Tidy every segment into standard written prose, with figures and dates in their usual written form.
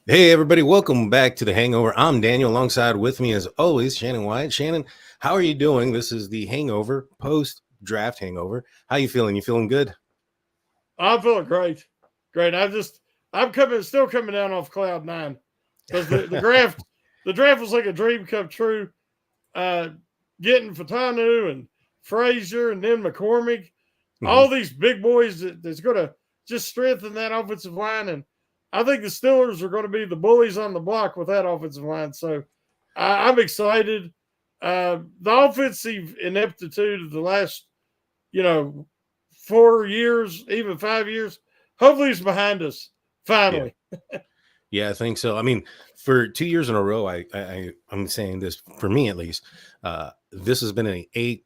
Hey everybody, welcome back to the Hangover. I'm Daniel, alongside with me as always, Shannon Wyatt. Shannon, how are you doing? This is the Hangover, post-draft Hangover. How you feeling? You feeling good? I'm feeling great. Great. Still coming down off cloud nine because the draft was like a dream come true. Uh, Getting Fatanu and Frazier and then McCormick, Mhm. all these big boys that's going to just strengthen that offensive line. And I think the Steelers are going to be the bullies on the block with that offensive line. So I'm excited. The offensive ineptitude of the last, you know, 4 years, even 5 years. Hopefully, it's behind us Yeah. finally. Yeah, I think so. I mean, for 2 years in a row, I'm saying this for me at least. This has been an A+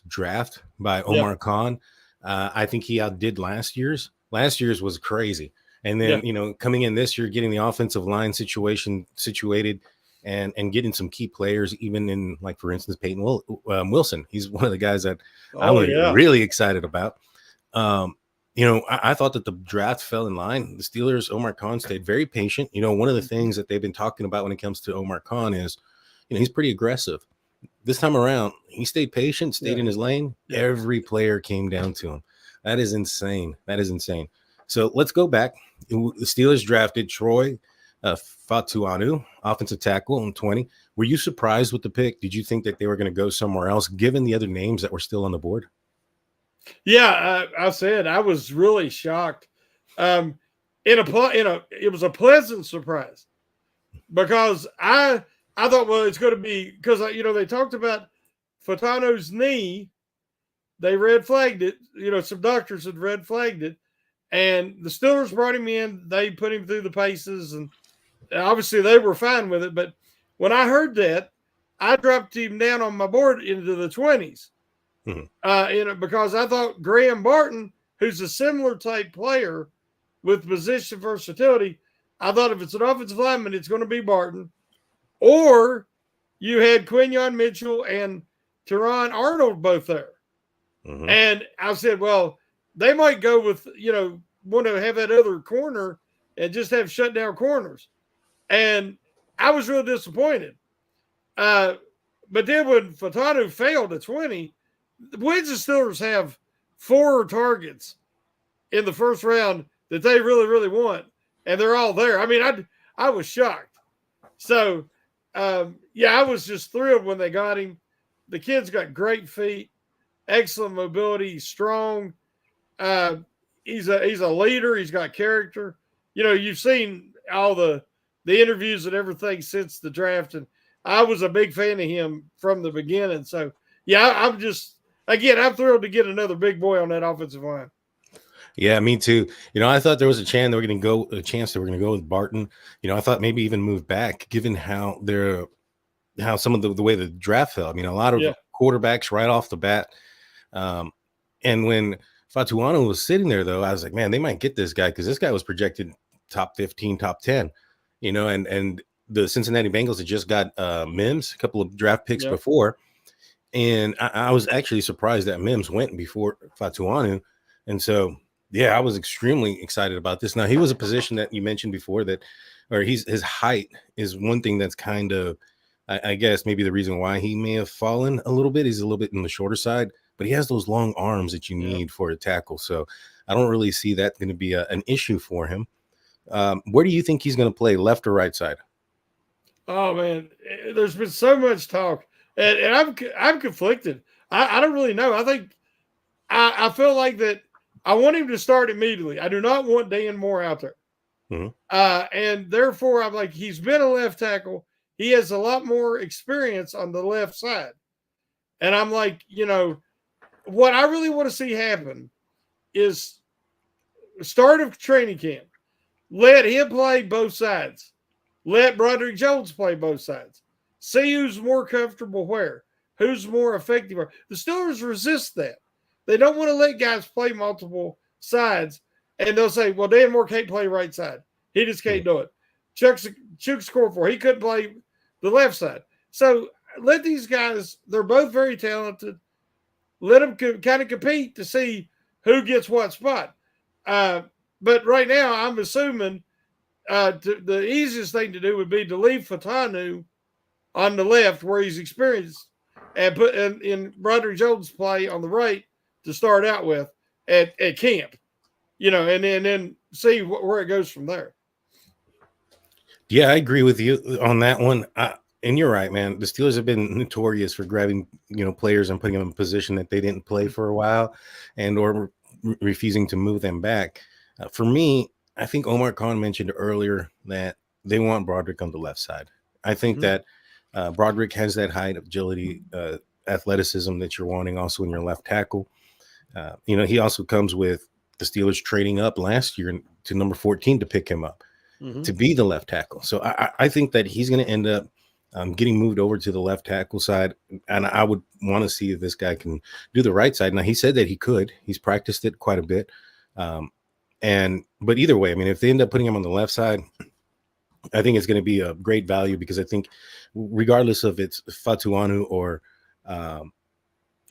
draft by Yeah, Omar Khan. I think he outdid last year's. Last year's was crazy, and yeah. then coming in this year, getting the offensive line situation situated, and getting some key players, even in, like, for instance, Wilson. He's one of the guys that I'm Oh yeah, really excited about. Um, I thought that the draft fell in line. The Steelers, Omar Khan stayed very patient. One of the things that they've been talking about when it comes to Omar Khan is, he's pretty aggressive. This time around, he stayed patient, stayed yeah, in his lane. yeah. Every player came down to him. That is insane. That is insane. So let's go back. The Steelers drafted Troy Fatuanu, offensive tackle, in 20. Were you surprised with the pick? Did you think that they were going to go somewhere else, given the other names that were still on the board? Yeah, I said I was really shocked. Um, it was a pleasant surprise because I thought, well, it's going to be because they talked about Fatano's knee. They red flagged it. Some doctors had red flagged it, and the Steelers brought him in. They put him through the paces, and obviously they were fine with it. But when I heard that, I dropped him down on my board into the 20s. Mhm. Because I thought Graham Barton, who's a similar type player with position versatility, I thought if it's an offensive lineman, it's going to be Barton. Or you had Quinyon Mitchell and Teron Arnold both there. Mhm. And I said, well, they might go with, want to have that other corner and just have shutdown corners. And I was real disappointed. Uh, but then when Fatanu failed at 20, the Wednesday Steelers have 4 targets in the first round that they really, really want, and they're all there. I mean, I was shocked. So, yeah, I was just thrilled when they got him. The kid's got great feet, excellent mobility, he's strong. Uh, he's a leader. He's got character. You've seen all the interviews and everything since the draft, and I was a big fan of him from the beginning. So yeah, I'm just again, I'm thrilled to get another big boy on that offensive line. Yeah, me too. I thought there was a chance they were going to go with Barton. I thought maybe even move back, given how some of the way the draft fell. I mean, a lot of Yeah, quarterbacks right off the bat. Um, and when Fatuano was sitting there, though, I was like, man, they might get this guy, because this guy was projected top 15, top 10. And the Cincinnati Bengals had just got Mims a couple of draft picks yeah, before, and I was actually surprised that Mims went before Fatuanu. And so, yeah, I was extremely excited about this. Now, he was a position that you mentioned before or his height is one thing that's kind of, I guess, maybe the reason why he may have fallen a little bit. He's a little bit in the shorter side, but he has those long arms that you yeah. need for a tackle. So I don't really see that going to be an issue for him. Where do you think he's going to play, left or right side? Oh man, there's been so much talk, and I'm conflicted. I don't really know. I think I feel like that. I want him to start immediately. I do not want Dan Moore out there. Mhm. And therefore, I'm like, he's been a left tackle. He has a lot more experience on the left side. And I'm like, what I really want to see happen is start of training camp. Let him play both sides. Let Broderick Jones play both sides. See who's more comfortable where, who's more effective. The Steelers resist that. They don't want to let guys play multiple sides, and they'll say, "Well, Dan Moore can't play right side. He just can't do it." Chuck's scored for. He couldn't play the left side. So let these guys. They're both very talented. Let them kind of compete to see who gets what spot. Uh, but right now, I'm assuming the easiest thing to do would be to leave Fatanu on the left where he's experienced and put in Broderick Jones' play on the right to start out with at camp, and then see where it goes from there. Yeah, I agree with you on that one. And you're right, man. The Steelers have been notorious for grabbing, players and putting them in a position that they didn't play for a while, and or refusing to move them back. For me, I think Omar Khan mentioned earlier that they want Broderick on the left side. I think that Broderick has that height, agility, athleticism that you're wanting also in your left tackle. He also comes with the Steelers trading up last year to number 14 to pick him up to be the left tackle. So I think that he's going to end up getting moved over to the left tackle side. And I would want to see if this guy can do the right side. Now, he said that he could. He's practiced it quite a bit. But either way, I mean, if they end up putting him on the left side, I think it's going to be a great value because I think regardless of it's Fatuanu or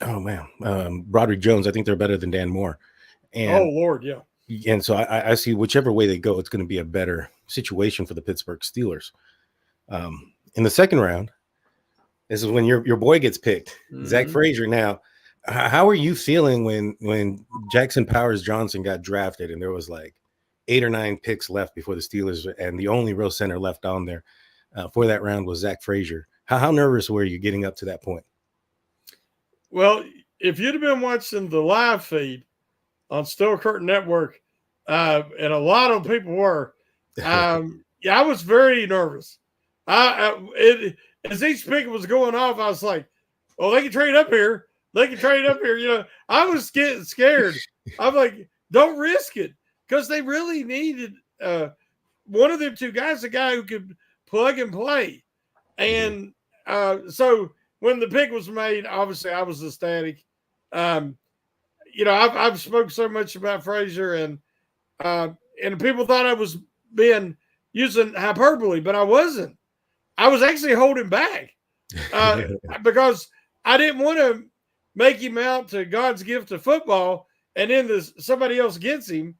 Broderick Jones, I think they're better than Dan Moore. And, oh, Lord, yeah. And so I see whichever way they go, it's going to be a better situation for the Pittsburgh Steelers. In the second round, this is when your boy gets picked, Zach Frazier. Now, how are you feeling when Jackson Powers Johnson got drafted and there was like 8 or 9 picks left before the Steelers and the only real center left on there for that round was Zach Frazier? How nervous were you getting up to that point? Well, if you'd have been watching the live feed on Steel Curtain Network, and a lot of people were, I was very nervous. As each pick was going off, I was like, "Oh, they can trade up here. They can trade up here." I was getting scared. I'm like, "Don't risk it," because they really needed one of them two guys, a guy who could plug and play. And so when the pick was made, obviously I was ecstatic. I've spoken so much about Frazier, and people thought I was using hyperbole, but I wasn't. I was actually holding back because I didn't want to make him out to God's gift to football, and then somebody else gets him,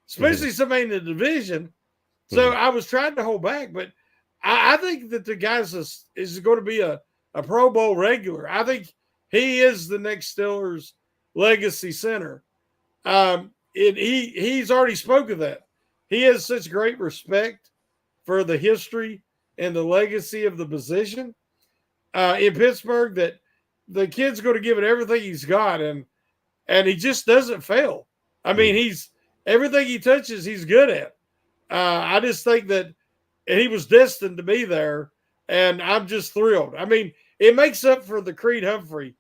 especially somebody in the division. So I was trying to hold back, but I think that the guy is going to be a Pro Bowl regular. I think he is the next Steelers legacy center. He's already spoken that. He has such great respect for the history and the legacy of the position in Pittsburgh that the kid's going to give it everything he's got, and he just doesn't fail. I mean, everything he touches, he's good at. I just think that he was destined to be there, and I'm just thrilled. I mean, it makes up for the Creed Humphrey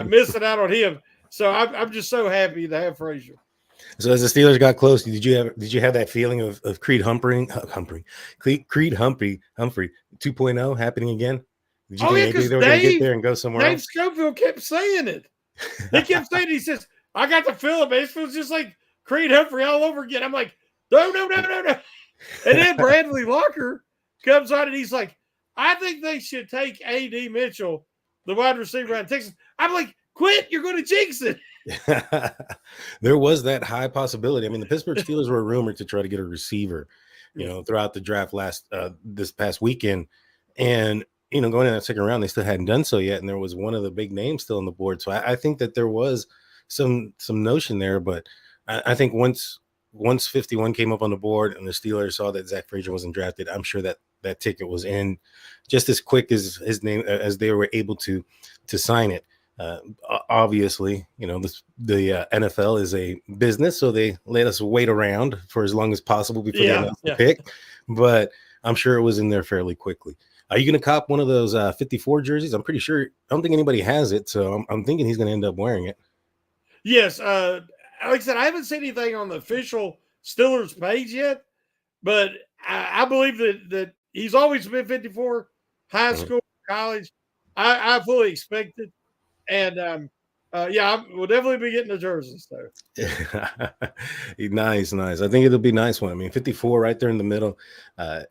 missing out on him. So I'm just so happy to have Frazier. So as the Steelers got close, did you have that feeling of Creed Humphrey 2.0 happening again? Did you think maybe they were going to get there and go somewhere else? Dave Schofield kept saying it. He kept saying it. He says, "I got the feeling, man. It feels just like Creed Humphrey all over again." I'm like, no. And then Bradley Locker comes on and he's like, "I think they should take A.D. Mitchell, the wide receiver out of Texas." I'm like, "Quit. You're going to jinx it." There was that high possibility. I mean, the Pittsburgh Steelers were rumored to try to get a receiver, throughout the draft this past weekend. And, going in that second round, they still hadn't done so yet. And there was one of the big names still on the board. So I think that there was some notion there. But I think once 51 came up on the board and the Steelers saw that Zach Frazier wasn't drafted, I'm sure that ticket was in just as quick as his name, as they were able to sign it. Obviously, the NFL is a business, so they let us wait around for as long as possible before they announce the pick. But I'm sure it was in there fairly quickly. Are you going to cop one of those 54 jerseys? I'm pretty sure. I don't think anybody has it, so I'm thinking he's going to end up wearing it. Yes, like I said, I haven't seen anything on the official Steelers page yet, but I believe that he's always been 54, high school, college. I fully expect it. And we'll definitely be getting the jerseys though. Nice. I think it'll be a nice one. I mean, 54 right there in the middle.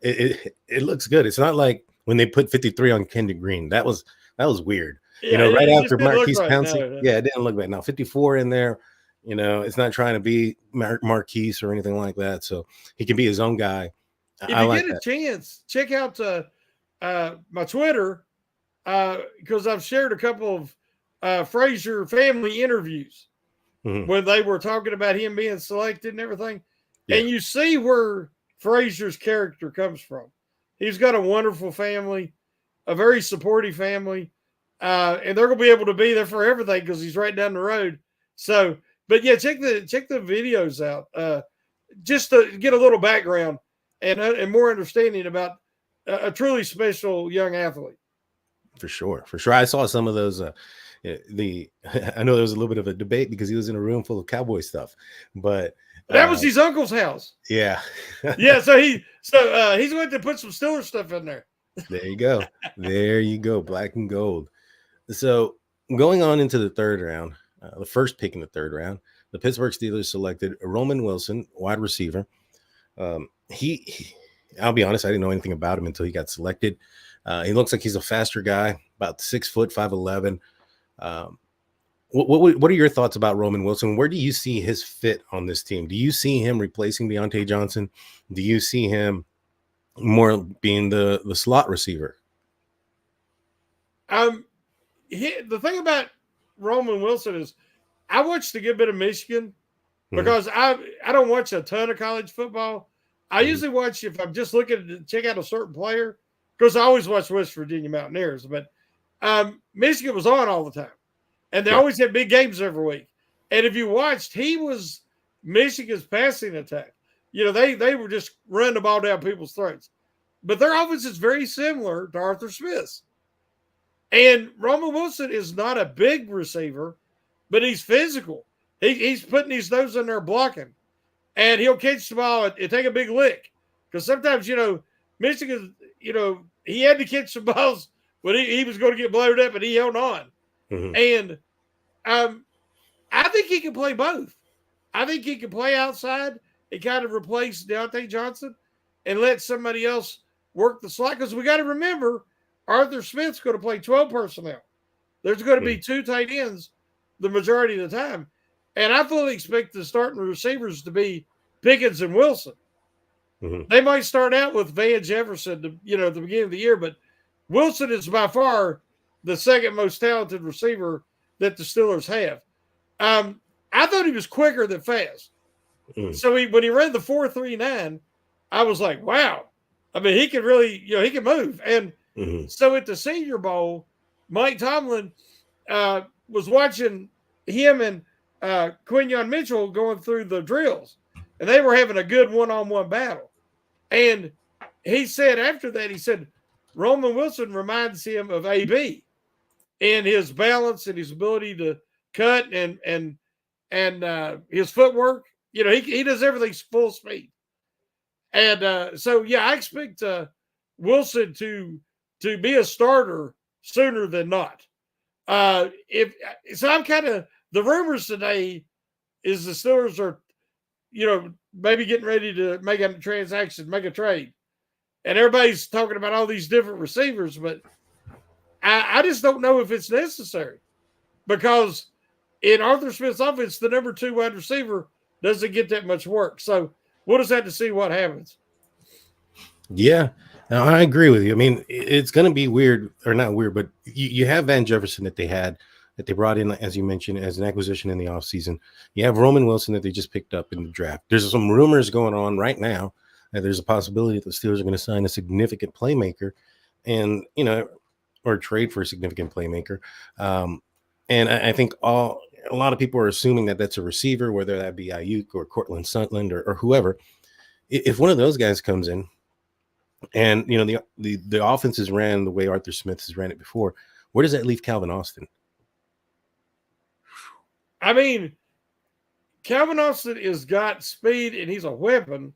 It looks good. It's not like when they put 53 on Kendrick Green. That was weird. Right after Marquise Pouncey. It didn't look bad. Now 54 in there. It's not trying to be Marquise or anything like that. So he can be his own guy. If I you like get a that chance, check out my Twitter because I've shared a couple of Frazier family interviews Mhm. when they were talking about him being selected and everything. Yeah, And you see where Frazier's character comes from. He's got a wonderful family, a very supportive family, and they're going to be able to be there for everything because he's right down the road. So, but yeah, check the videos out just to get a little background and more understanding about a truly special young athlete. for sure, for sure. I saw some of those. The I know there was a little bit of a debate because he was in a room full of cowboy stuff, but That was his uncle's house. yeah, Yeah, so he's going to put some Steelers stuff in there. there you go, there you go, black and gold. So going on into the third round, the first pick in the third round, the Pittsburgh Steelers selected Roman Wilson, wide receiver. I'll be honest, I didn't know anything about him until he got selected. He looks like he's a faster guy, about 6', 5'11". What are your thoughts about Roman Wilson? Where do you see his fit on this team? Do you see him replacing Deontay Johnson? Do you see him more being the slot receiver? The thing about Roman Wilson is I watched a good bit of Michigan because I don't watch a ton of college football. I usually watch if I'm just looking to check out a certain player because I always watch West Virginia Mountaineers, but Michigan was on all the time, and they always had big games every week. And if you watched, he was Michigan's passing attack. You know, they were just running the ball down people's throats, but their offense is very similar to Arthur Smith's. And Roman Wilson is not a big receiver, but he's physical. He's putting his nose in there blocking, and he'll catch the ball and take a big lick. Because sometimes, you know, Michigan, you know, he had to catch some balls when he was going to get blowed up, and he held on. Mm-hmm. And I think he can play both. I think he can play outside and kind of replace Deontay Johnson and let somebody else work the slot. Because we got to remember, Arthur Smith's going to play 12 personnel. There's going to be two tight ends the majority of the time. And I fully expect the starting receivers to be Pickens and Wilson. Mm-hmm. They might start out with Van Jefferson, you know, at the beginning of the year, but Wilson is by far the second most talented receiver that the Steelers have. I thought he was quicker than fast. Mm-hmm. So when he ran the 4.39, I was like, wow. I mean, he can really, you know, he can move. And so at the Senior Bowl, Mike Tomlin was watching him and Quinyon Mitchell going through the drills, and they were having a good one-on-one battle. And he said after that, he said, Roman Wilson reminds him of AB in his balance and his ability to cut and his footwork. You know, he does everything full speed. And so, yeah, I expect Wilson to be a starter sooner than not. I'm kind of the rumors today is the Steelers are, you know, maybe getting ready to make a transaction, make a trade, and everybody's talking about all these different receivers, but I just don't know if it's necessary because in Arthur Smith's offense, the number 2 wide receiver doesn't get that much work. So we'll just have to see what happens. Yeah, now, I agree with you. I mean, it's going to be weird, or not weird, but you have Van Jefferson that they brought in, as you mentioned, as an acquisition in the offseason. You have Roman Wilson that they just picked up in the draft. There's some rumors going on right now that there's a possibility that the Steelers are going to sign a significant playmaker and, you know, or trade for a significant playmaker. And I think a lot of people are assuming that that's a receiver, whether that be Ayuk or Cortland Sutherland or whoever. If one of those guys comes in, and you know the offense is ran the way Arthur Smith has ran it before, where does that leave Calvin Austin? I mean, Calvin Austin has got speed and he's a weapon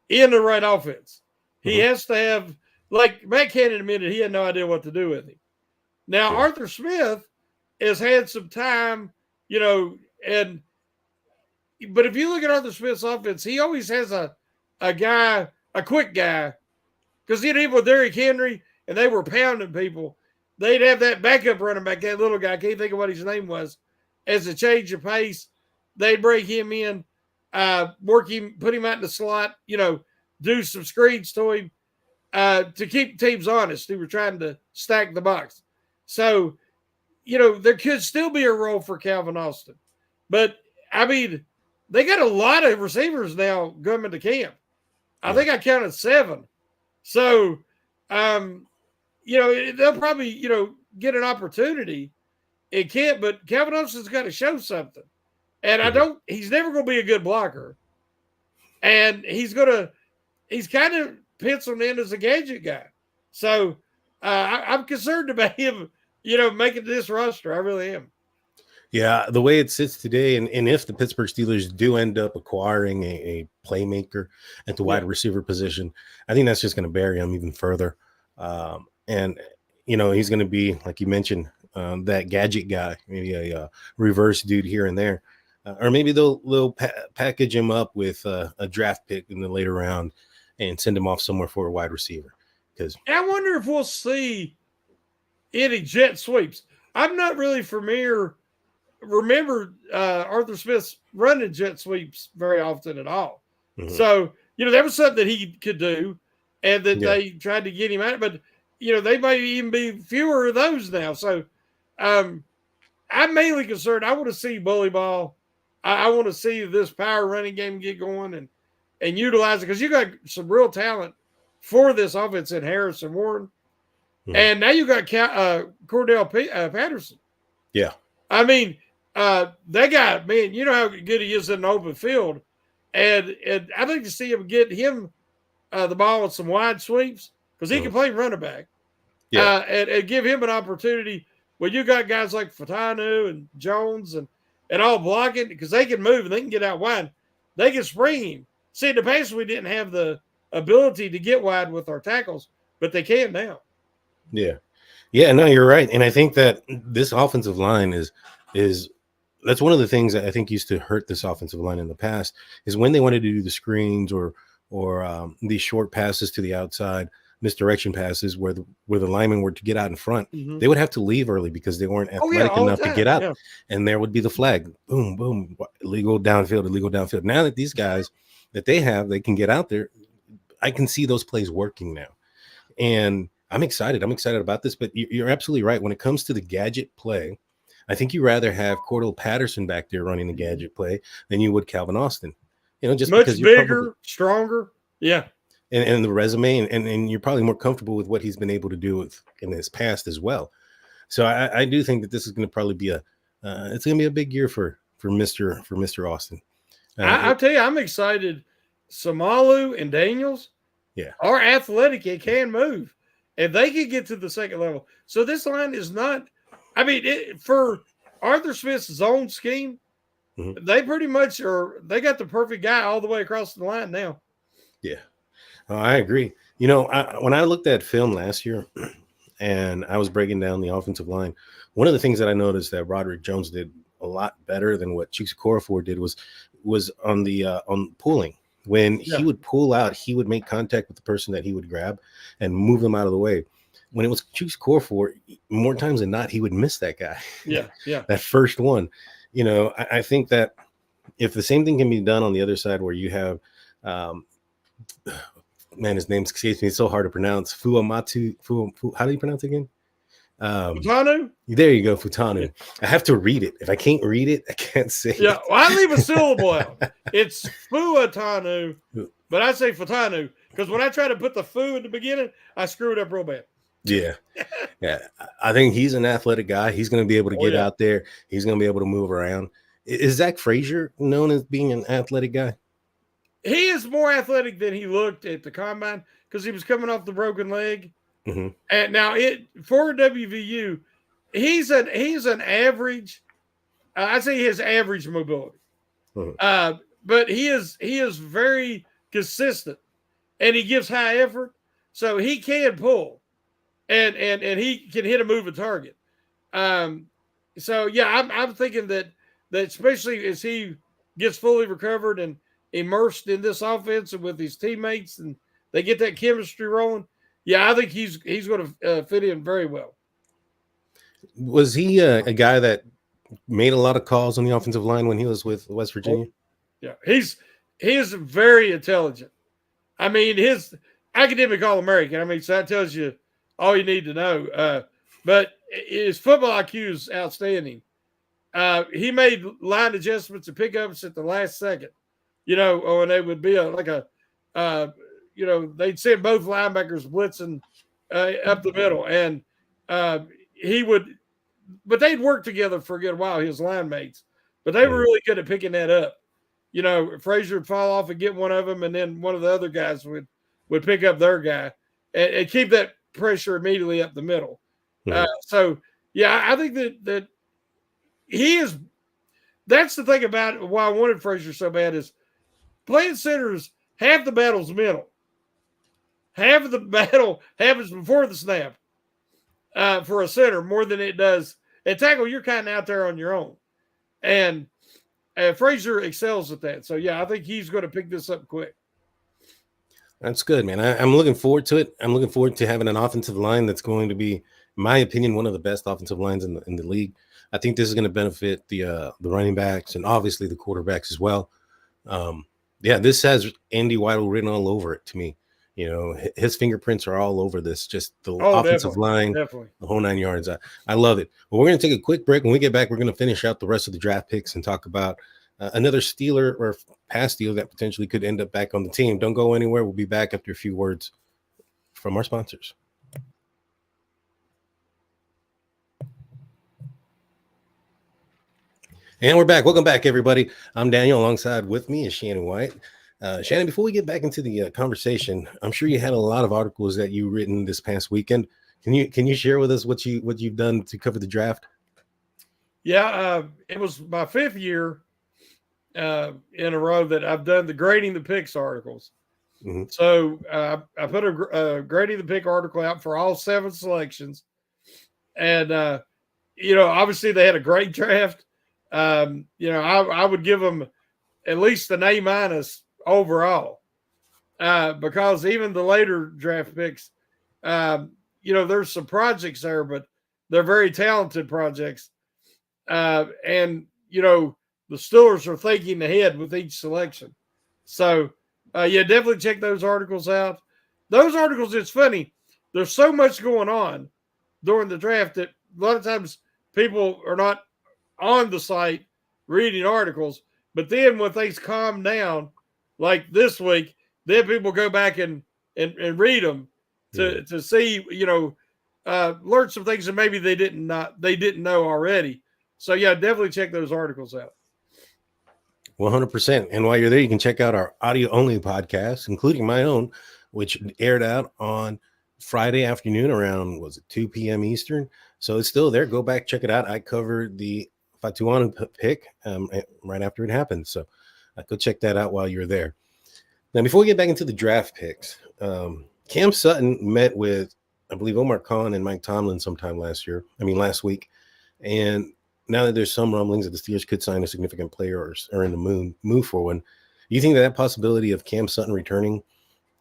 in the right offense. He has to have, like Matt Cannon admitted, he had no idea what to do with him. Now Arthur Smith has had some time, you know, but if you look at Arthur Smith's offense, he always has a quick guy. Because even with Derrick Henry and they were pounding people, they'd have that backup running back, that little guy, I can't think of what his name was, as a change of pace. They'd bring him in, work him, put him out in the slot, you know, do some screens to him to keep teams honest who were trying to stack the box. So, there could still be a role for Calvin Austin. But, I mean, they got a lot of receivers now coming to camp. I think I counted 7. So, they'll probably, get an opportunity in camp, but Calvin Austin's got to show something. And he's never going to be a good blocker. And he's kind of penciled in as a gadget guy. So I'm concerned about him, making this roster. I really am. Yeah, the way it sits today, and if the Pittsburgh Steelers do end up acquiring a playmaker at the wide receiver position, I think that's just going to bury him even further. And he's going to be, like you mentioned, that gadget guy, maybe a reverse dude here and there, or maybe they'll package him up with a draft pick in the later round and send him off somewhere for a wide receiver. Because I wonder if we'll see any jet sweeps. I'm not really remember Arthur Smith's running jet sweeps very often at all. Mm-hmm. So, that was something that he could do, and that they tried to get him out. But, they might even be fewer of those now. So, I'm mainly concerned. I want to see bully ball. I want to see this power running game get going and utilize it, because you got some real talent for this offense in Harris and Warren. Mm-hmm. And now you got Cordell Patterson. Yeah. I mean, that guy, man, you know how good he is in an open field. And I'd like to see him get him the ball with some wide sweeps, because he can play running back. Yeah. And give him an opportunity when you got guys like Fatanu and Jones and all blocking, because they can move and they can get out wide. They can spring him. See, in the past, we didn't have the ability to get wide with our tackles, but they can now. Yeah. Yeah, no, you're right. And I think that this offensive line is that's one of the things that I think used to hurt this offensive line in the past, is when they wanted to do the screens or these short passes to the outside, misdirection passes where the linemen were to get out in front, they would have to leave early because they weren't athletic enough to get out. Yeah. And there would be the flag, boom, boom, illegal downfield. Now that these guys that they can get out there, I can see those plays working now. And I'm excited about this, but you're absolutely right. When it comes to the gadget play, I think you'd rather have Cordell Patterson back there running the gadget play than you would Calvin Austin. Just much because bigger, stronger. Yeah. And the resume, and you're probably more comfortable with what he's been able to do in his past as well. So I do think that this is going to probably be it's going to be a big year for Mr. Austin. I'll tell you, I'm excited. Samalu and Daniels are athletic and can move, and they can get to the second level. So this line is not, for Arthur Smith's zone scheme, they pretty much they got the perfect guy all the way across the line now. Yeah. Oh, I agree. When I looked at film last year and I was breaking down the offensive line, one of the things that I noticed that Roderick Jones did a lot better than what Chukwuekorfor did was on pulling. When he would pull out, he would make contact with the person that he would grab and move them out of the way. When it was Chukwuekorfor, more times than not, he would miss that guy. Yeah. That first one. I think that if the same thing can be done on the other side, where you have his name escapes me. It's so hard to pronounce. Fuamatu. How do you pronounce it again? Futanu? There you go, Futanu. Yeah. I have to read it. If I can't read it, I can't say it. Yeah, well, I leave a syllable out. It's Fuatanu, but I say Futanu, because when I try to put the Fu in the beginning, I screw it up real bad. Yeah. I think he's an athletic guy. He's going to be able to get out there. He's going to be able to move around. Is Zach Frazier known as being an athletic guy? He is more athletic than he looked at the combine, because he was coming off the broken leg. Mm-hmm. And now for WVU, he's an average. I'd say he has average mobility, but he is very consistent, and he gives high effort, so he can pull, and he can hit a moving target. So yeah, I'm thinking that especially as he gets fully recovered and immersed in this offense and with his teammates, and they get that chemistry rolling. Yeah, I think he's going to fit in very well. Was he a guy that made a lot of calls on the offensive line when he was with West Virginia? Yeah, he is very intelligent. I mean, his academic All-American. I mean, so that tells you all you need to know. But his football IQ is outstanding. He made line adjustments and pickups at the last second. Or they would be they'd send both linebackers blitzing up the middle, and he would, but they'd work together for a good while, his line mates. But they were really good at picking that up. Frazier would fall off and get one of them, and then one of the other guys would pick up their guy and keep that pressure immediately up the middle. So, yeah, I think that he is. That's the thing about why I wanted Frazier so bad is playing centers. Half the battle's mental. Half of the battle happens before the snap for a center more than it does at tackle. You're kind of out there on your own, and Frazier excels at that. So yeah, I think he's going to pick this up quick. That's good, man. I'm looking forward to it. I'm looking forward to having an offensive line that's going to be, in my opinion, one of the best offensive lines in the league. I think this is going to benefit the running backs and obviously the quarterbacks as well. Yeah, this has Andy Weidl written all over it to me. His fingerprints are all over this, just the offensive line, definitely. The whole 9 yards. I love it. Well, we're going to take a quick break. When we get back, we're going to finish out the rest of the draft picks and talk about another Steeler or past Steeler that potentially could end up back on the team. Don't go anywhere. We'll be back after a few words from our sponsors. And we're back. Welcome back, everybody. I'm Daniel. Alongside with me is Shannon White. Shannon, before we get back into the conversation, I'm sure you had a lot of articles that you've written this past weekend. Can you share with us what you've done to cover the draft? Yeah, it was my 5th year in a row that I've done the grading the picks articles. Mm-hmm. So I put a grading the pick article out for all 7 selections, and obviously they had a great draft. I would give them at least an A- overall, because even the later draft picks, there's some projects there, but they're very talented projects. And the Steelers are thinking ahead with each selection. So, definitely check those articles out. Those articles, it's funny. There's so much going on during the draft that a lot of times people are not on the site reading articles. But then when things calm down, like this week, then people go back and read them to see, learn some things that maybe they didn't know already. So yeah, definitely check those articles out. 100%. And while you're there, you can check out our audio only podcast, including my own, which aired out on Friday afternoon around 2 p.m. Eastern. So it's still there. Go back, check it out. I covered the Fatuanu pick right after it happened. So go check that out while you're there. Now, before we get back into the draft picks, Cam Sutton met with, I believe, Omar Khan and Mike Tomlin sometime last week. And now that there's some rumblings that the Steelers could sign a significant player or in the move for one, do you think that possibility of Cam Sutton returning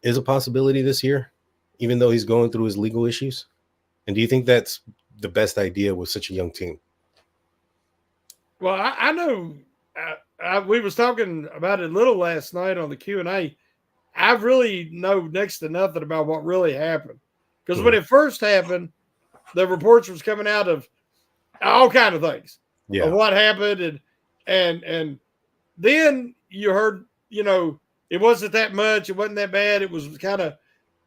is a possibility this year, even though he's going through his legal issues? And do you think that's the best idea with such a young team? Well, I know we was talking about it a little last night on the Q&A. I really know next to nothing about what really happened. Because when it first happened, the reports was coming out of all kind of things. Yeah. Of what happened. And then you heard, it wasn't that much. It wasn't that bad. It was kind of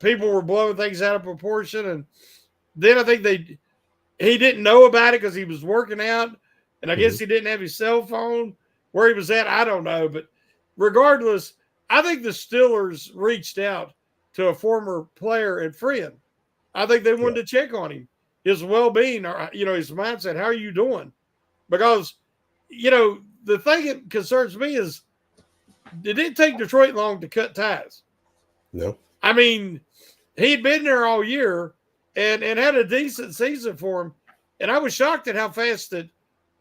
people were blowing things out of proportion. And then I think he didn't know about it because he was working out. And I guess he didn't have his cell phone where he was at. I don't know. But regardless, I think the Steelers reached out to a former player and friend. I think they wanted to check on him, his well-being, or, his mindset. How are you doing? Because, the thing that concerns me is it didn't take Detroit long to cut ties. No. I mean, he'd been there all year and had a decent season for him. And I was shocked at how fast that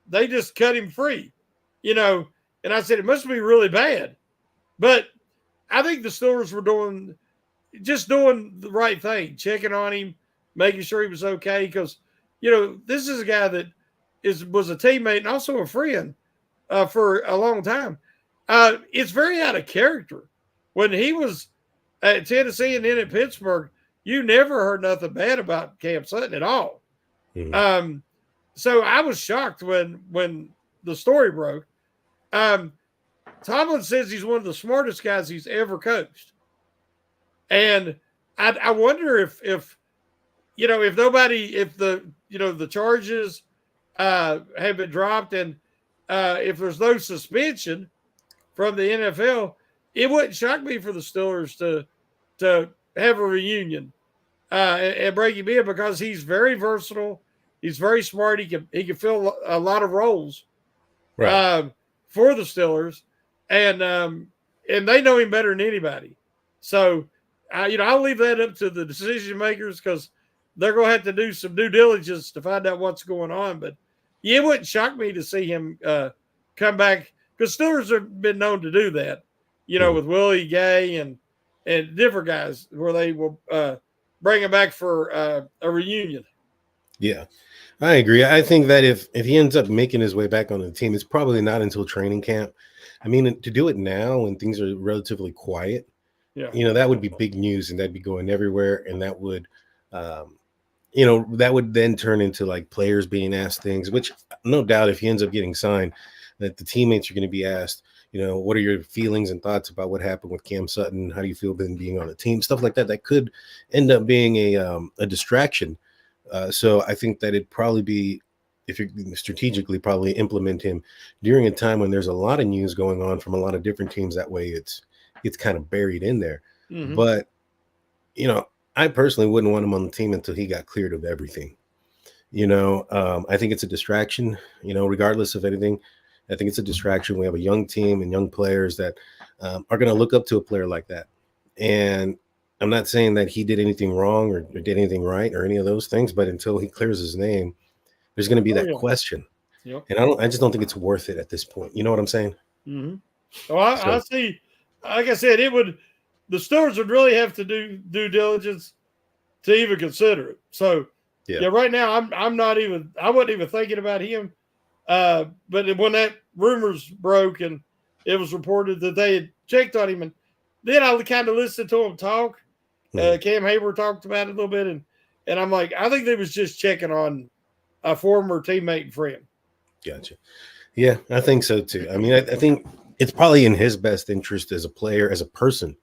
they just cut him free, and I said, it must be really bad. But I think the Steelers were doing the right thing, checking on him, making sure he was okay. Because, this is a guy that was a teammate and also a friend for a long time. It's very out of character when he was at Tennessee and then at Pittsburgh, you never heard nothing bad about Cam Sutton at all. Mhm. So I was shocked when the story broke. Tomlin says he's one of the smartest guys he's ever coached, and I wonder if if the charges have been dropped and if there's no suspension from the NFL, it wouldn't shock me for the Steelers to have a reunion and bring him in because he's very versatile. He's very smart. He can fill a lot of roles Right. for the Steelers, and they know him better than anybody. So, I'll leave that up to the decision makers because they're going to have to do some due diligence to find out what's going on. But yeah, it wouldn't shock me to see him come back because Steelers have been known to do that, with Willie Gay and different guys where they will bring him back for a reunion. Yeah, I agree. I think that if he ends up making his way back on the team, it's probably not until training camp. I mean, to do it now when things are relatively quiet, Yeah. that would be big news and that'd be going everywhere. And that would, that would then turn into like players being asked things, which no doubt if he ends up getting signed, that the teammates are going to be asked, what are your feelings and thoughts about what happened with Cam Sutton? How do you feel being on the team? Stuff like that, that could end up being a distraction. So I think that it'd probably be, if you strategically probably implement him during a time when there's a lot of news going on from a lot of different teams. That way it's kind of buried in there. Mm-hmm. But, I personally wouldn't want him on the team until he got cleared of everything. I think it's a distraction, regardless of anything. I think it's a distraction. We have a young team and young players that are going to look up to a player like that. And I'm not saying that he did anything wrong or did anything right or any of those things, but until he clears his name, there's going to be that question. Yep. And I just don't think it's worth it at this point. You know what I'm saying? Mm-hmm. Oh, I see. Like I said, the Steelers would really have to do due diligence to even consider it. So yeah, right now I wasn't even thinking about him. But when that rumors broke and it was reported that they had checked on him, and then I kind of listened to him talk. Cam Hayward talked about it a little bit, and I'm like, I think they was just checking on a former teammate and friend. Gotcha. Yeah, I think so too. I mean, I think it's probably in his best interest as a player, as a person,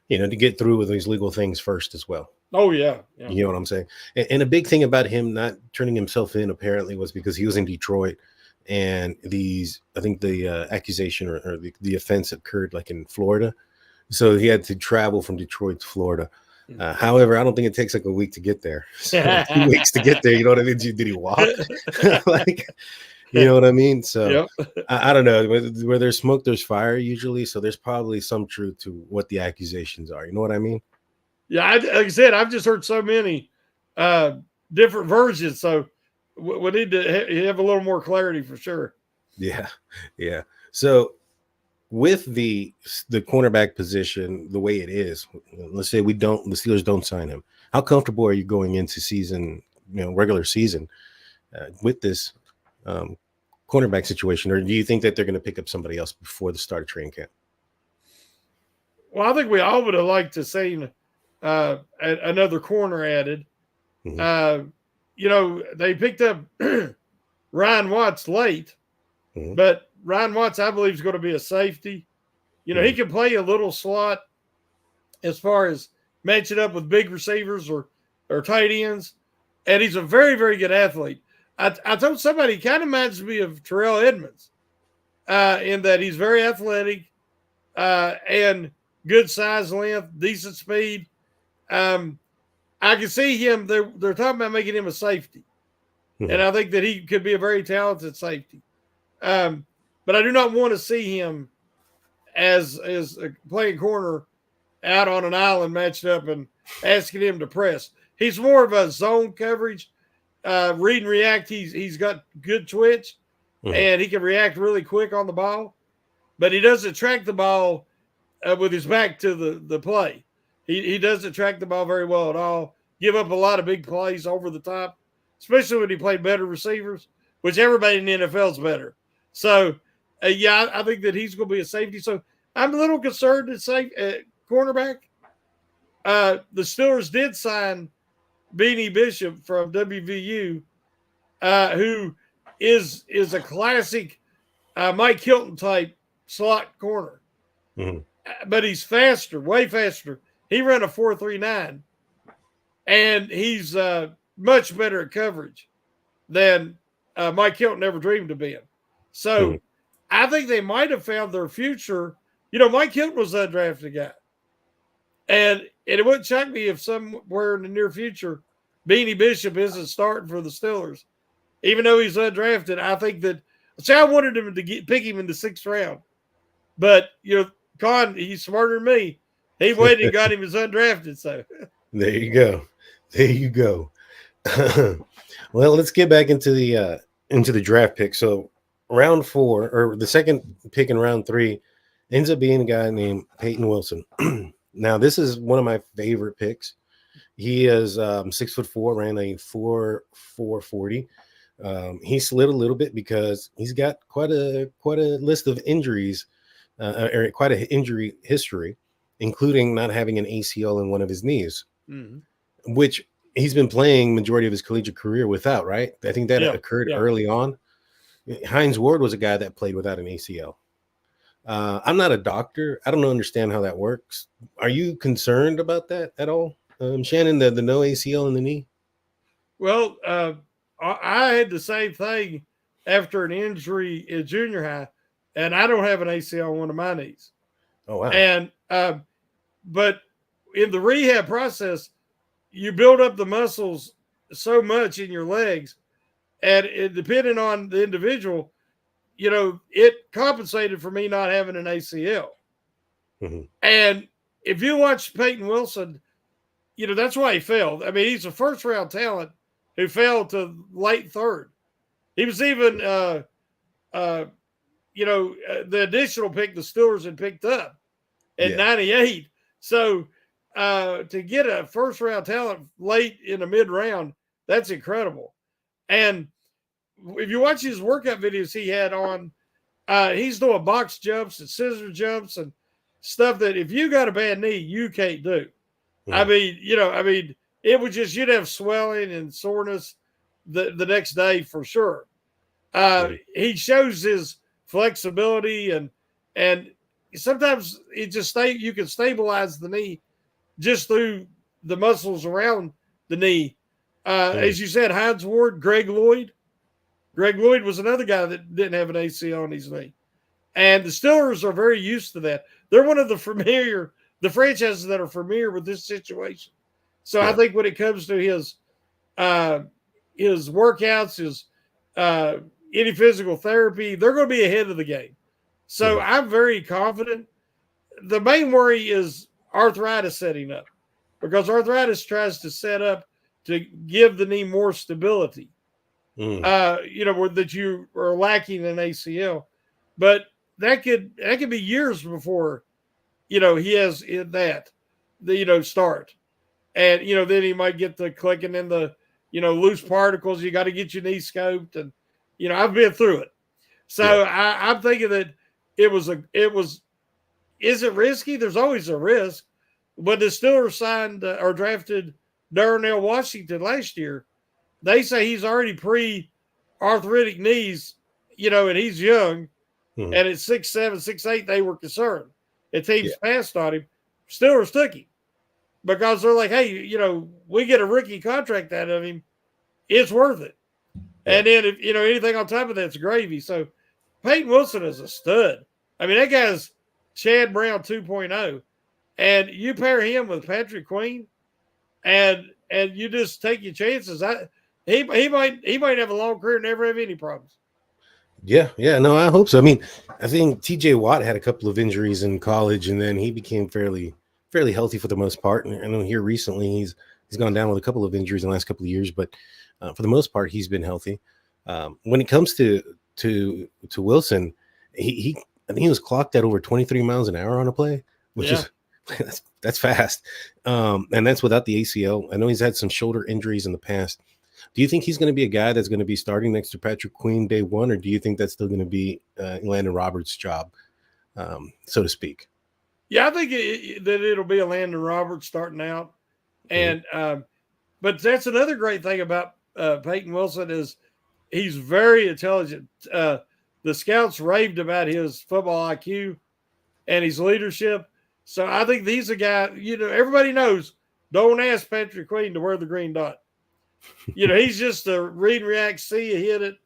to get through with these legal things first as well. Oh, yeah. You know what I'm saying? And a big thing about him not turning himself in apparently was because he was in Detroit, and I think the accusation or the offense occurred like in Florida. So he had to travel from Detroit to Florida. However, I don't think it takes like a week to get there. So 2 weeks to get there. You know what I mean? Did he walk? Like, you know what I mean? So I don't know. Where there's smoke, there's fire usually. So there's probably some truth to what the accusations are. You know what I mean? Yeah, like I said, I've just heard so many different versions. So we need to have a little more clarity for sure. Yeah. Yeah. So with the cornerback position the way it is, let's say the Steelers don't sign him. How comfortable are you going into season, regular season with this cornerback situation, or do you think that they're going to pick up somebody else before the start of training camp? Well, I think we all would have liked to see another corner added. Mm-hmm. They picked up Ryan Watts late, but Ryan Watts, I believe, is going to be a safety. He can play a little slot as far as matching up with big receivers or tight ends, and he's a very, very good athlete. I told somebody he kind of reminds me of Terrell Edmonds in that he's very athletic and good size, length, decent speed. I can see him. They're talking about making him a safety, and I think that he could be a very talented safety. But I do not want to see him as playing corner out on an island matched up and asking him to press. He's more of a zone coverage, read and react. He's got good twitch, and he can react really quick on the ball, but he doesn't track the ball with his back to the play. He doesn't track the ball very well at all. Give up a lot of big plays over the top, especially when he played better receivers, which everybody in the NFL is better. So, I think that he's going to be a safety. So I'm a little concerned at cornerback. the Steelers did sign Beanie Bishop from WVU, who is a classic Mike Hilton type slot corner. Mm-hmm. But he's faster, way faster. He ran a 4.39, and he's much better at coverage than Mike Hilton ever dreamed of being. So Mm-hmm. I think they might have found their future. You know, Mike Hilton was that drafted guy. And it wouldn't shock me if somewhere in the near future, Beanie Bishop isn't starting for the Steelers. Even though he's undrafted, I think that – see, I wanted him to pick him in the 6th round. But, you know, Khan, he's smarter than me. He waited and got him as undrafted. So there you go. There you go. Well, let's get back into the draft pick. So round 4, or the second pick in round 3, ends up being a guy named Peyton Wilson. Now, this is one of my favorite picks. He is 6'4", ran a 4.40. He slid a little bit because he's got quite a list of injuries, or quite an injury history, including not having an ACL in one of his knees, which he's been playing majority of his collegiate career without, right? I think that occurred early on. Hines Ward was a guy that played without an ACL. I'm not a doctor. I don't understand how that works. Are you concerned about that at all, Shannon, the no ACL in the knee? Well, I had the same thing after an injury in junior high, and I don't have an ACL on one of my knees. Oh, wow. And but in the rehab process, you build up the muscles so much in your legs, and depending on the individual, you know, it compensated for me not having an ACL. Mm-hmm. And if you watch Peyton Wilson, you know, that's why he failed. I mean, he's a first-round talent who fell to late 3rd. He was even, the additional pick the Steelers had picked up in 98. So to get a first-round talent late in the mid-round, that's incredible. And if you watch his workout videos he had on, he's doing box jumps and scissor jumps and stuff that if you got a bad knee, you can't do. Mm-hmm. It was just, you'd have swelling and soreness the next day for sure. He shows his flexibility and sometimes you can stabilize the knee just through the muscles around the knee. As you said, Hines Ward, Greg Lloyd. Greg Lloyd was another guy that didn't have an ACL on his knee. And the Steelers are very used to that. They're one of the franchises that are familiar with this situation. So I think when it comes to his workouts, his any physical therapy, they're going to be ahead of the game. So I'm very confident. The main worry is arthritis setting up, because arthritis tries to set up to give the knee more stability. That you are lacking an ACL, but that could be years before, he has start. And, then he might get the clicking in the, loose particles. You got to get your knee scoped. And, I've been through it. So I'm thinking that is it risky? There's always a risk. But the Steelers signed or drafted Darnell Washington last year. They say he's already pre-arthritic knees, and he's young. And at 6'7", 6'8", they were concerned. If teams passed on him, Steelers took him. Because they're like, hey, we get a rookie contract out of him, it's worth it. And then, if anything on top of that's gravy. So Peyton Wilson is a stud. I mean, that guy's Chad Brown 2.0. And you pair him with Patrick Queen, and you just take your chances. He might have a long career and never have any problems. Yeah, no, I hope so. I mean, I think TJ Watt had a couple of injuries in college, and then he became fairly healthy for the most part. And I know here recently he's gone down with a couple of injuries in the last couple of years, but for the most part he's been healthy. When it comes to Wilson, I think he was clocked at over 23 miles an hour on a play, which is that's fast. And that's without the ACL. I know he's had some shoulder injuries in the past. Do you think he's going to be a guy that's going to be starting next to Patrick Queen day one, or do you think that's still going to be Landon Roberts' job, so to speak? Yeah, I think that it'll be a Landon Roberts starting out, Mhm. and but that's another great thing about Peyton Wilson is he's very intelligent. The scouts raved about his football IQ and his leadership. So I think he's a guy. Everybody knows. Don't ask Patrick Queen to wear the green dot. He's just a read and react, see you hit it.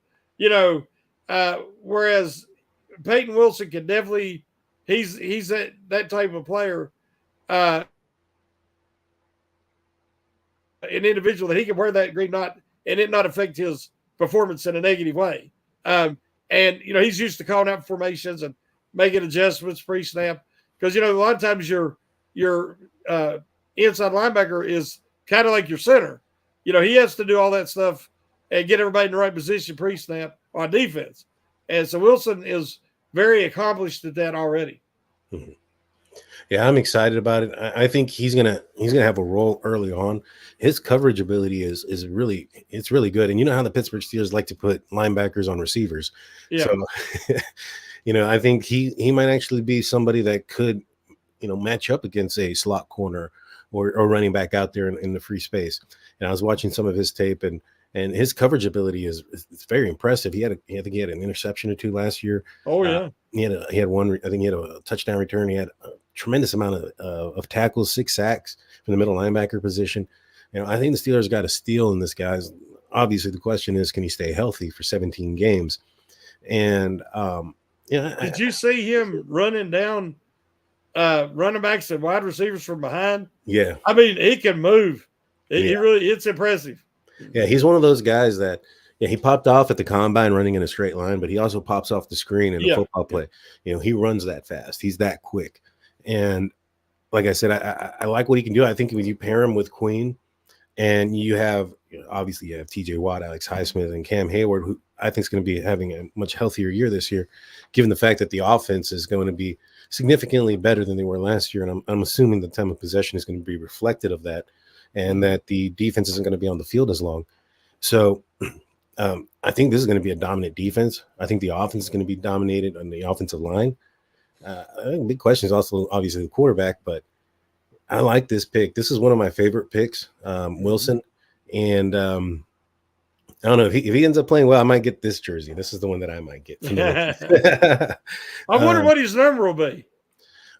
Whereas Peyton Wilson can definitely. He's that type of player. An individual that he can wear that green dot and it not affect his performance in a negative way. Um, and he's used to calling out formations and making adjustments pre-snap because a lot of times your inside linebacker is kind of like your center. He has to do all that stuff and get everybody in the right position pre-snap on defense. And so Wilson is very accomplished at that already. Mhm. Yeah, I'm excited about it. I think he's gonna have a role early on. His coverage ability is really good. And you know how the Pittsburgh Steelers like to put linebackers on receivers. Yeah. So I think he might actually be somebody that could, match up against a slot corner or running back out there in the free space. And I was watching some of his tape and his coverage ability is very impressive. I think he had an interception or two last year. Oh yeah. He had one. I think he had a touchdown return. He had a tremendous amount of tackles, 6 sacks from the middle linebacker position. I think the Steelers got a steal in this guy's. Obviously, the question is, can he stay healthy for 17 games? And did you see him running down running backs and wide receivers from behind? Yeah, I mean, he can move. Yeah. It's impressive. Yeah, he's one of those guys that he popped off at the combine running in a straight line, but he also pops off the screen in a football play. He runs that fast. He's that quick. And like I said, I like what he can do. I think when you pair him with Queen and you have obviously you have TJ Watt, Alex Highsmith, and Cam Hayward, who I think is going to be having a much healthier year this year, given the fact that the offense is going to be significantly better than they were last year. And I'm assuming the time of possession is going to be reflective of that, and that the defense isn't going to be on the field as long. So I think this is going to be a dominant defense. I think the offense is going to be dominated on the offensive line. I think the big question is also obviously the quarterback, but I like this pick. This is one of my favorite picks, Wilson. And I don't know if he ends up playing well, I might get this jersey. This is the one that I might get. I wonder what his number will be.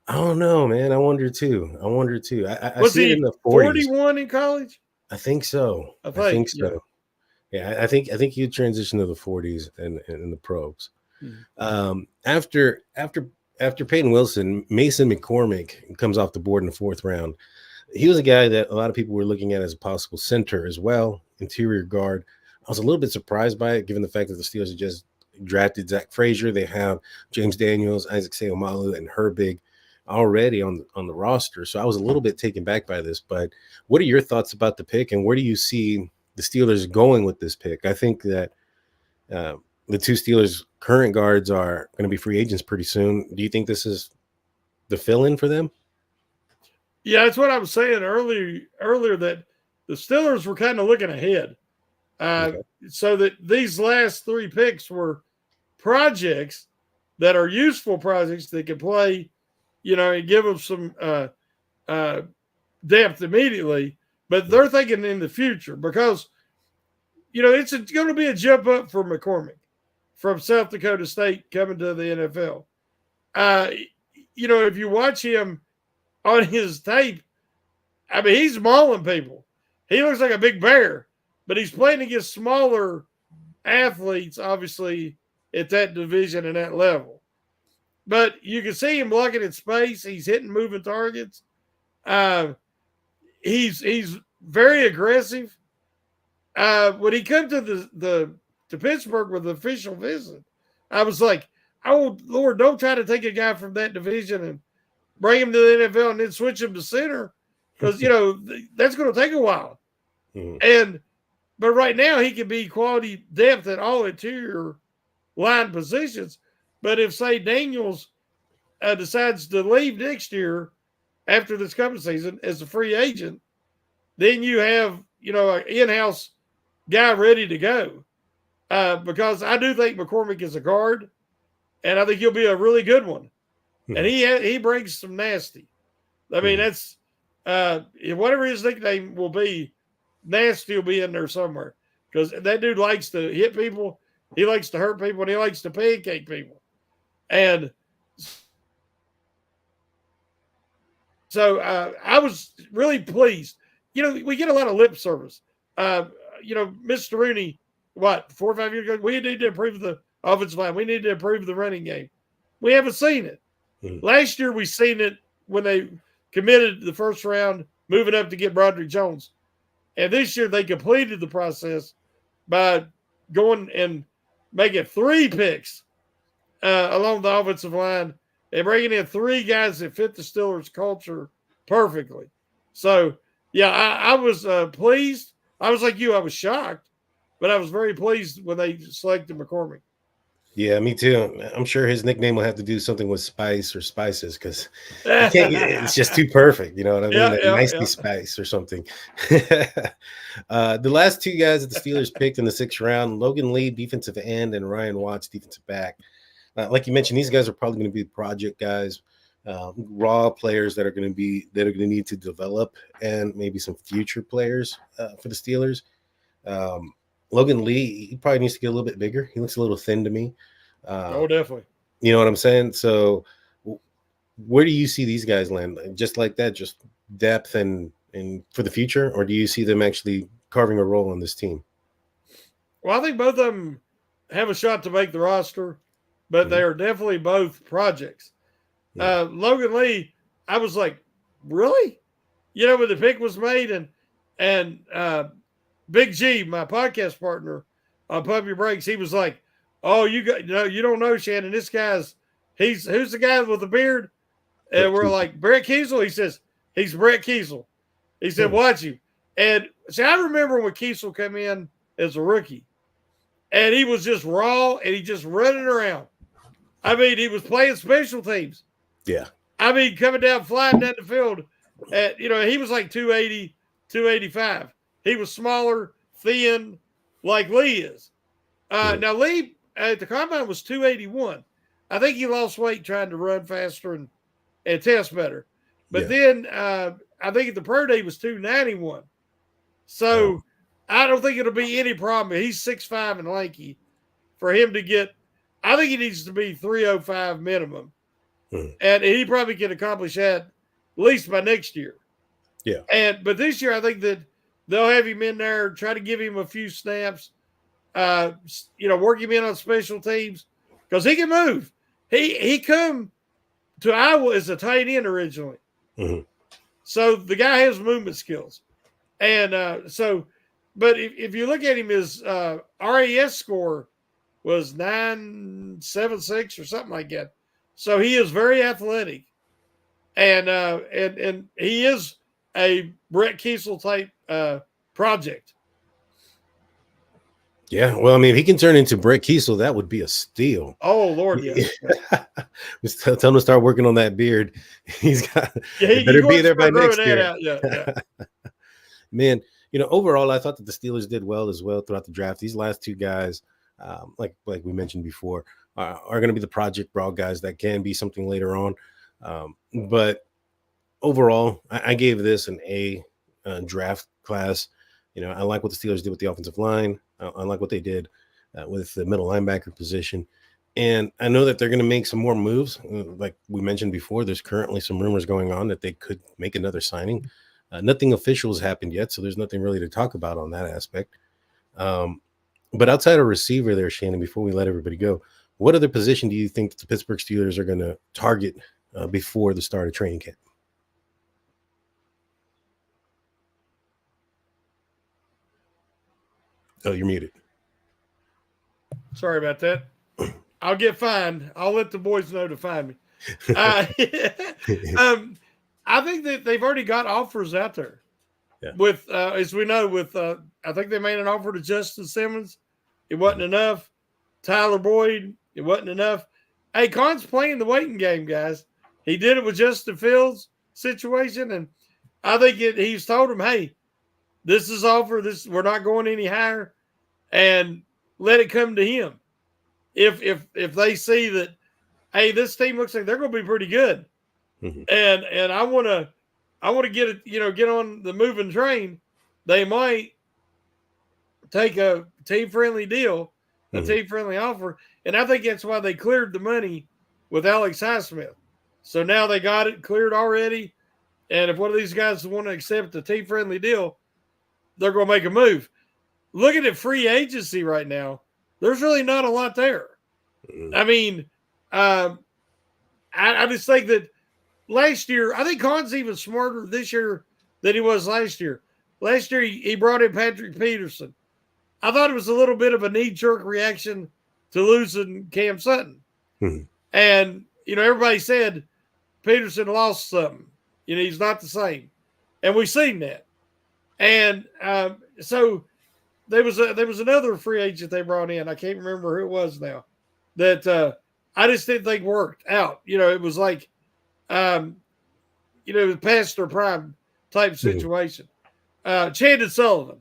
I don't know, man. I wonder too. I Was see he it in the 40s. 41 in college? I think so. I think so. Yeah, I think you transition to the 40s and the pros. Mm-hmm. After Peyton Wilson, Mason McCormick comes off the board in the 4th round. He was a guy that a lot of people were looking at as a possible center as well, interior guard. I was a little bit surprised by it, given the fact that the Steelers had just drafted Zach Frazier. They have James Daniels, Isaac Seumalo, and Herbig already on the roster. So I was a little bit taken back by this. But what are your thoughts about the pick, and where do you see the Steelers going with this pick? I think that the 2 Steelers current guards are going to be free agents pretty soon. Do you think this is the fill-in for them? Yeah, that's what I was saying earlier that the Steelers were kind of looking ahead. Okay. So that these last 3 picks were projects that are useful projects that can play, and give them some depth immediately. But they're thinking in the future because, it's going to be a jump up for McCormick from South Dakota State coming to the NFL. If you watch him on his tape, I mean, he's mauling people. He looks like a big bear, but he's playing against smaller athletes, obviously, at that division and that level. But you can see him blocking in space. He's hitting moving targets. He's very aggressive. When he come to to Pittsburgh with the official visit, I was like, oh, Lord, don't try to take a guy from that division and bring him to the NFL and then switch him to center because, that's going to take a while. Mm-hmm. But right now he can be quality depth at all interior line positions. But if, say, Daniels decides to leave next year after this coming season as a free agent, then you have, an in-house guy ready to go. Because I do think McCormick is a guard, and I think he'll be a really good one. and he brings some nasty. I mean, that's whatever his nickname will be, nasty will be in there somewhere because that dude likes to hit people, he likes to hurt people, and he likes to pancake people. And so I was really pleased. We get a lot of lip service. Mr. Rooney, 4 or 5 years ago, we need to improve the offensive line. We need to improve the running game. We haven't seen it. Last year, we seen it when they committed the first round, moving up to get Broderick Jones. And this year, they completed the process by going and making 3 picks along the offensive line and bringing in 3 guys that fit the Steelers culture perfectly. So, yeah, I was pleased. I was like you. I was shocked, but I was very pleased when they selected McCormick. Yeah, me too. I'm sure his nickname will have to do something with spice or spices because it's just too perfect. You know what I mean? Nicely spice or something. The last 2 guys that the Steelers picked in the 6th round, Logan Lee, defensive end, and Ryan Watts, defensive back. Like you mentioned, these guys are probably going to be project guys, raw players that are going to need to develop, and maybe some future players for the Steelers. Logan Lee, he probably needs to get a little bit bigger. He looks a little thin to me. Definitely. You know what I'm saying? So where do you see these guys land? Just like that, just depth and for the future? Or do you see them actually carving a role on this team? Well, I think both of them have a shot to make the roster, but they are definitely both projects. Logan Lee, I was like, really? When the pick was made and Big G, my podcast partner on Pump Your Brakes, he was like, "Oh, you don't know, Shannon. This guy's who's the guy with the beard?" And we're like, Brett Kiesel. He says he's Brett Kiesel. He said, "Watch him." And see, I remember when Kiesel came in as a rookie, and he was just raw and he just running around. I mean, he was playing special teams. Yeah. I mean, coming down, flying down the field. He was like 280, 285. He was smaller, thin, like Lee is. Now, Lee at the combine was 281. I think he lost weight trying to run faster and test better. But then I think at the pro day he was 291. So I don't think it'll be any problem. He's 6'5" and lanky. For him to get, I think he needs to be 305 minimum. And he probably can accomplish that at least by next year. Yeah. But this year I think that they'll have him in there, try to give him a few snaps, work him in on special teams because he can move. He come to Iowa as a tight end originally. So the guy has movement skills. And but if you look at him, his RAS score was 9.76 or something like that. So he is very athletic. And he is a Brett Kiesel type project. Yeah, well, I mean, if he can turn into Brett Kiesel, that would be a steal. Oh, Lord, yeah. Just tell him to start working on that beard. He's got he better be there by next year. Yeah. Man, overall, I thought that the Steelers did well as well throughout the draft. These last 2 guys, like we mentioned before, are going to be the project raw guys that can be something later on. But overall, I gave this an A draft class. I like what the Steelers did with the offensive line. I like what they did with the middle linebacker position. And I know that they're going to make some more moves. Like we mentioned before, there's currently some rumors going on that they could make another signing. Nothing official has happened yet, so there's nothing really to talk about on that aspect. But outside of receiver there, Shannon, before we let everybody go, what other position do you think that the Pittsburgh Steelers are going to target before the start of training camp? Oh, you're muted. Sorry about that. I'll get fined. I'll let the boys know to find me. I think that they've already got offers out there. Yeah. With, as we know, I think they made an offer to Justin Simmons. It wasn't enough. Tyler Boyd, it wasn't enough. Hey, Khan's playing the waiting game, guys. He did it with Justin Fields' situation, and I think he's told him, hey, this is offer. We're not going any higher, and let it come to him. If they see that, hey, this team looks like they're going to be pretty good, and I want to get it, get on the moving train. They might take a team friendly deal, a team friendly offer, and I think that's why they cleared the money with Alex Highsmith. So now they got it cleared already, and if one of these guys want to accept a team friendly deal, they're going to make a move. Looking at free agency right now, there's really not a lot there. I mean, I just think that last year, I think Khan's even smarter this year than he was last year. Last year, he brought in Patrick Peterson. I thought it was a little bit of a knee-jerk reaction to losing Cam Sutton. And, everybody said Peterson lost something. He's not the same. And we've seen that. And so there was another free agent they brought in. I can't remember who it was now. That I just didn't think worked out. It was like, past their prime type situation. Chandon Sullivan.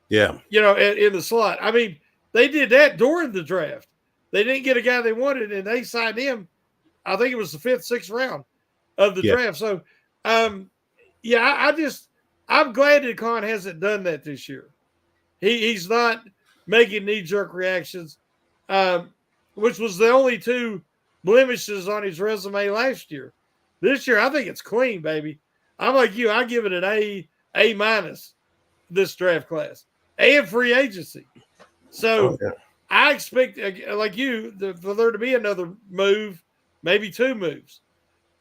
Yeah. In the slot. I mean, they did that during the draft. They didn't get a guy they wanted, and they signed him. I think it was the 5th, 6th round of the draft. So, I'm glad that Khan hasn't done that this year. He's not making knee-jerk reactions, which was the only 2 blemishes on his resume last year. This year, I think it's clean, baby. I'm like you. I give it an A- this draft class and free agency. So I expect, like you, for there to be another move, maybe 2 moves.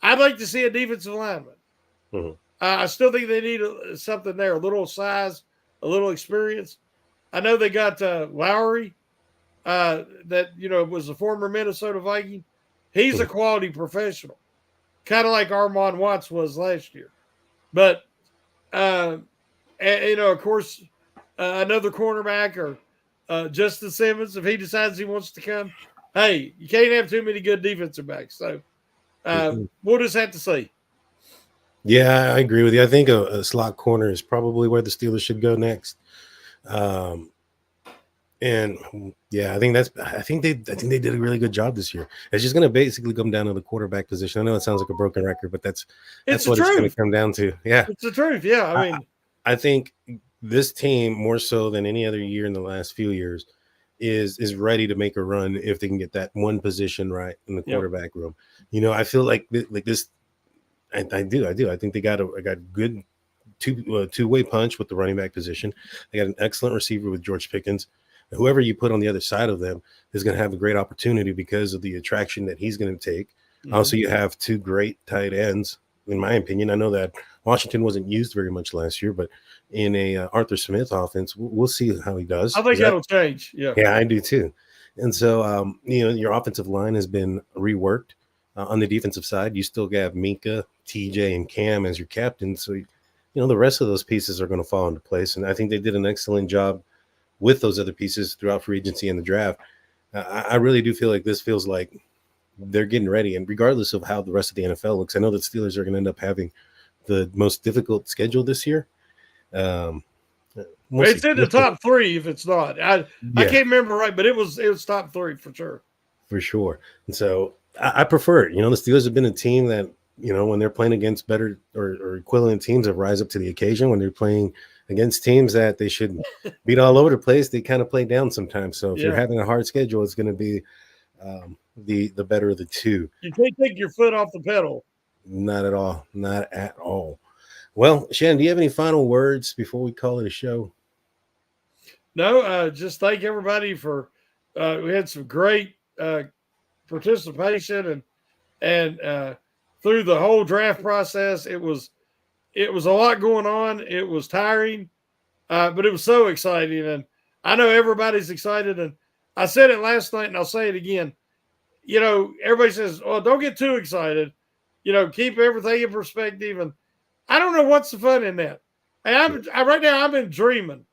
I'd like to see a defensive lineman. I still think they need something there, a little size, a little experience. I know they got Lowry, that was a former Minnesota Viking. He's a quality professional, kind of like Armand Watts was last year. But of course, another cornerback or Justin Simmons, if he decides he wants to come. Hey, you can't have too many good defensive backs. So we'll just have to see. Yeah, I agree with you. I think a slot corner is probably where the Steelers should go next. And yeah, I think they did a really good job this year. It's just going to basically come down to the quarterback position. I know it sounds like a broken record, but that's what it's going to come down to. Yeah, it's the truth. Yeah, I think this team, more so than any other year in the last few years, is ready to make a run if they can get that one position right in the quarterback room. I feel like this. I do. I think they got a good two-way punch with the running back position. They got an excellent receiver with George Pickens. Whoever you put on the other side of them is going to have a great opportunity because of the attraction that he's going to take. Also, you have 2 great tight ends, in my opinion. I know that Washington wasn't used very much last year, but in a Arthur Smith offense, we'll see how he does. I think that'll change. Yeah, I do too. And so, your offensive line has been reworked. On the defensive side, you still have Minka, TJ, and Cam as your captain. So, the rest of those pieces are going to fall into place. And I think they did an excellent job with those other pieces throughout free agency and the draft. I really do feel like this feels like they're getting ready. And regardless of how the rest of the NFL looks, I know that Steelers are going to end up having the most difficult schedule this year. It's in the top 3 if it's not. I can't remember right, but it was top 3 for sure. For sure. And so I prefer it. The Steelers have been a team that, when they're playing against better or equivalent teams that rise up to the occasion. When they're playing against teams that they should beat all over the place, they kind of play down sometimes. So if you're having a hard schedule, it's going to be the better of the 2. You can't take your foot off the pedal. Not at all. Not at all. Well, Shannon, do you have any final words before we call it a show? No, just thank everybody for we had some great participation and through the whole draft process. It was a lot going on. It was tiring, but it was so exciting. And I know everybody's excited. And I said it last night and I'll say it again. Everybody says, "Oh, don't get too excited. Keep everything in perspective." And I don't know what's the fun in that. Right now I've been dreaming.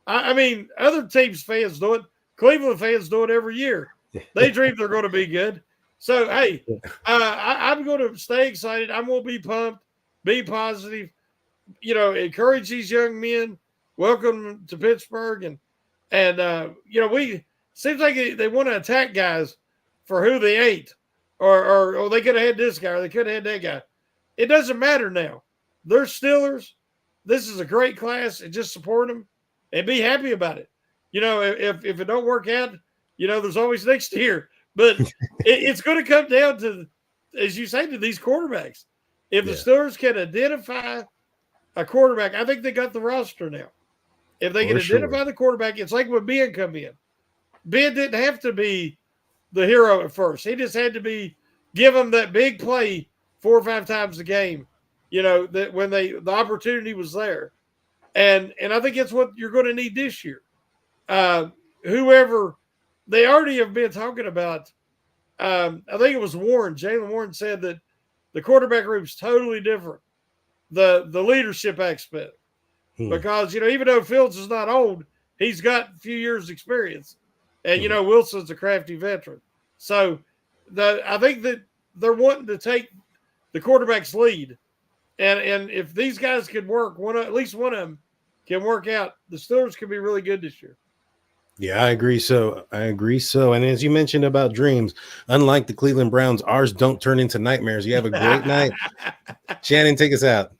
I mean, other teams' fans do it. Cleveland fans do it every year. They dream they're going to be good. So, hey, I'm going to stay excited. I'm going to be pumped, be positive, encourage these young men. Welcome them to Pittsburgh. And we seems like they want to attack guys for who they ain't. or they could have had this guy, or they could have had that guy. It doesn't matter now. They're Steelers. This is a great class, and just support them and be happy about it. If it don't work out, there's always next year. But it's going to come down to, as you say, to these quarterbacks. If the Steelers can identify a quarterback, I think they got the roster now. If they can identify the quarterback, it's like when Ben come in. Ben didn't have to be the hero at first. He just had to give them that big play 4 or 5 times a game, that when the opportunity was there. And I think that's what you're going to need this year. Whoever they already have been talking about, I think it was Warren. Jalen Warren said that the quarterback room is totally different. The leadership aspect. Because, even though Fields is not old, he's got a few years experience. And, Wilson's a crafty veteran. So I think that they're wanting to take the quarterback's lead. And if these guys can work, at least one of them can work out, the Steelers can be really good this year. Yeah, I agree. So. And as you mentioned about dreams, unlike the Cleveland Browns, ours don't turn into nightmares. You have a great night. Shannon, take us out.